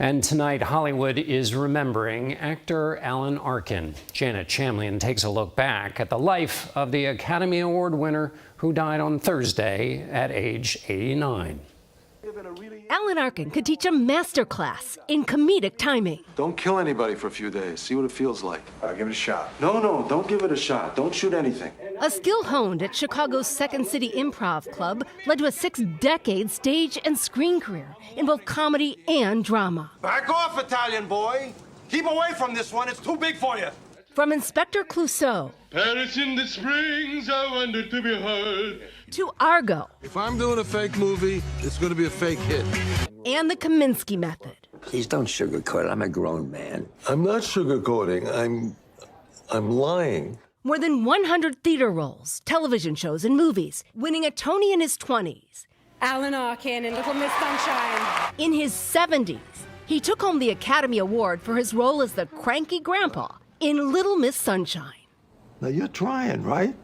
And tonight, Hollywood is remembering actor Alan Arkin. Janet Shamlian takes a look back at the life of the Academy Award winner who died on Thursday at age 89. Alan Arkin could teach a master class in comedic timing. Don't kill anybody for a few days. See what it feels like. I'll give it a shot. No, don't give it a shot. Don't shoot anything. A skill honed at Chicago's Second City Improv Club led to a 6-decade stage and screen career in both comedy and drama. Back off, Italian boy. Keep away from this one. It's too big for you. From Inspector Clouseau Paris in the springs, I wonder to be heard. to Argo If I'm doing a fake movie, it's going to be a fake hit. and the Kaminsky Method. Please don't sugarcoat it. I'm a grown man. I'm not sugarcoating. I'm lying. More than 100 theater roles, television shows, and movies, winning a Tony in his 20s. Alan Arkin in Little Miss Sunshine. In his 70s, he took home the Academy Award for his role as the cranky grandpa in Little Miss Sunshine. Now, you're trying, right?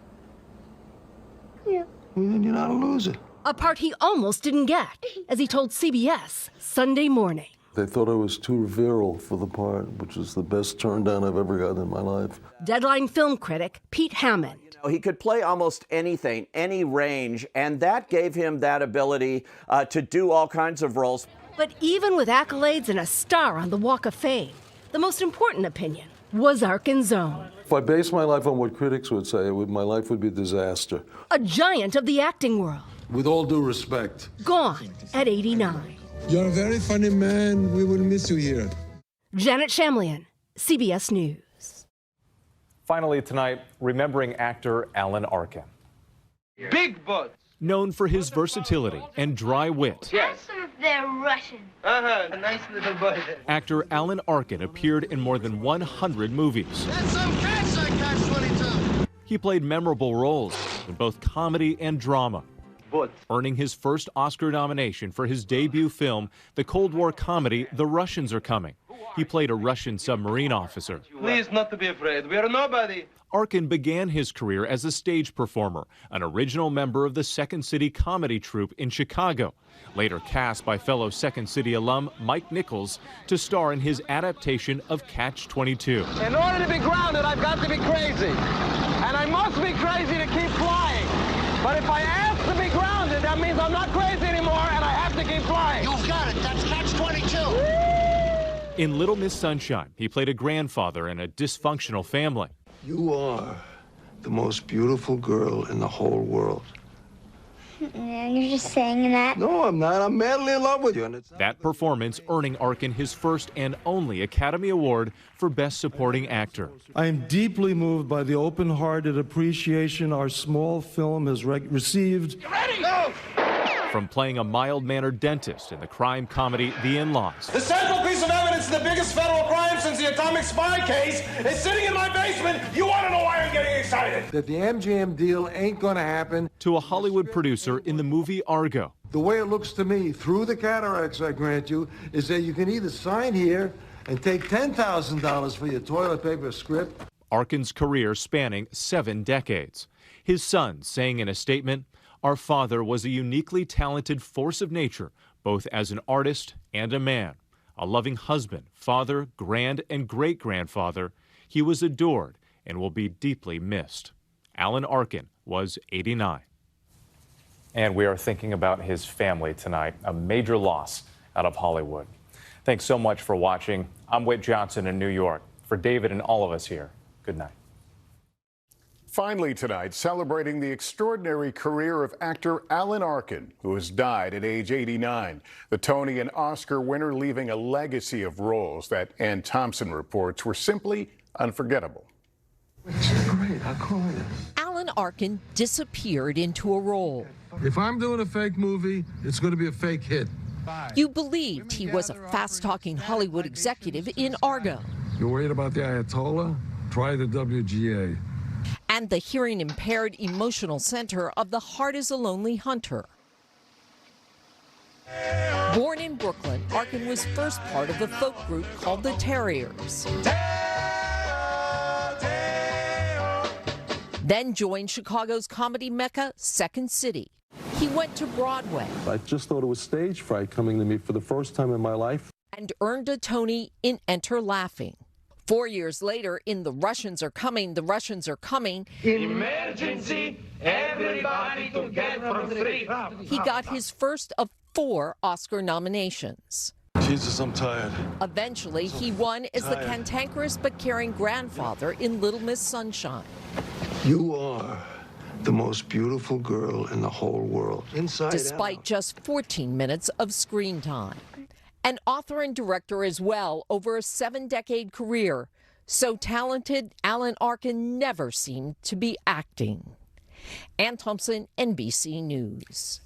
Yeah. Well, then you're not a loser. A part he almost didn't get, as he told CBS Sunday morning. They thought I was too virile for the part, which is the best turn down I've ever gotten in my life. Deadline film critic Pete Hammond. He could play almost anything, any range, and that gave him that ability to do all kinds of roles. But even with accolades and a star on the Walk of Fame, the most important opinion was Arkin's own. If I based my life on what critics would say, my life would be a disaster. A giant of the acting world, With all due respect. gone at 89. You're a very funny man. We will miss you here. Janet Shamlian, CBS News. Finally tonight, remembering actor Alan Arkin. Big butts. Known for his versatility and dry wit, Yes. They're Russian. A nice little boy. actor Alan Arkin appeared in more than 100 movies. That's some catch like Catch 22. He played memorable roles in both comedy and drama, Butts. earning his first Oscar nomination for his debut film, the Cold War comedy The Russians Are Coming. He played a Russian submarine officer. Please not to be afraid. We are nobody. Arkin began his career as a stage performer, an original member of the Second City comedy troupe in Chicago, later cast by fellow Second City alum Mike Nichols to star in his adaptation of Catch 22. In order to be grounded, I've got to be crazy. And I must be crazy to keep flying. But if I ask to be grounded, that means I'm not crazy anymore and I have to keep flying. You've got it. That's Catch 22. In Little Miss Sunshine, he played a grandfather in a dysfunctional family. You are the most beautiful girl in the whole world. You're just saying that. No, I'm not. I'm madly in love with you. And it's That performance earning Arkin his first and only Academy Award for Best Supporting Actor. I am deeply moved by the open-hearted appreciation our small film has received. Ready? Go! From playing a mild-mannered dentist in the crime comedy The In-Laws, The central piece of evidence in the biggest federal crime since the atomic spy case is sitting in my basement. You want to know why I'm getting excited? that the MGM deal ain't gonna happen. to a Hollywood producer in the movie Argo. The way it looks to me, through the cataracts I grant you, is that you can either sign here and take $10,000 for your toilet paper script. Arkin's career spanning 7 decades. His son saying in a statement, "Our father was a uniquely talented force of nature, both as an artist and a man. A loving husband, father, grand and great-grandfather. He was adored and will be deeply missed." Alan Arkin was 89. And we are thinking about his family tonight, a major loss out of Hollywood. Thanks so much for watching. I'm Whit Johnson in New York. For David and all of us here, good night. Finally tonight, celebrating the extraordinary career of actor Alan Arkin, who has died at age 89. The Tony and Oscar winner leaving a legacy of roles that Ann Thompson reports were simply unforgettable. Great, I'll call you. Alan Arkin disappeared into a role. If I'm doing a fake movie, it's gonna be a fake hit. You believed he was a fast-talking Hollywood executive in Argo. You're worried about the Ayatollah? Try the WGA. And the hearing-impaired emotional center of The Heart is a Lonely Hunter. Born in Brooklyn, Arkin was first part of a folk group called the Terriers. Then joined Chicago's comedy mecca, Second City. He went to Broadway. I just thought it was stage fright coming to me for the first time in my life. and earned a Tony in Enter Laughing. 4 years later, in The Russians Are Coming, The Russians Are Coming, Emergency! Everybody to get from the street! he got his first of 4 Oscar nominations. Jesus, I'm tired. Eventually, he won as the cantankerous but caring grandfather in Little Miss Sunshine. You are the most beautiful girl in the whole world. Inside Despite out. just 14 minutes of screen time. An author and director as well, over a 7-decade career. So talented, Alan Arkin never seemed to be acting. Ann Thompson, NBC News.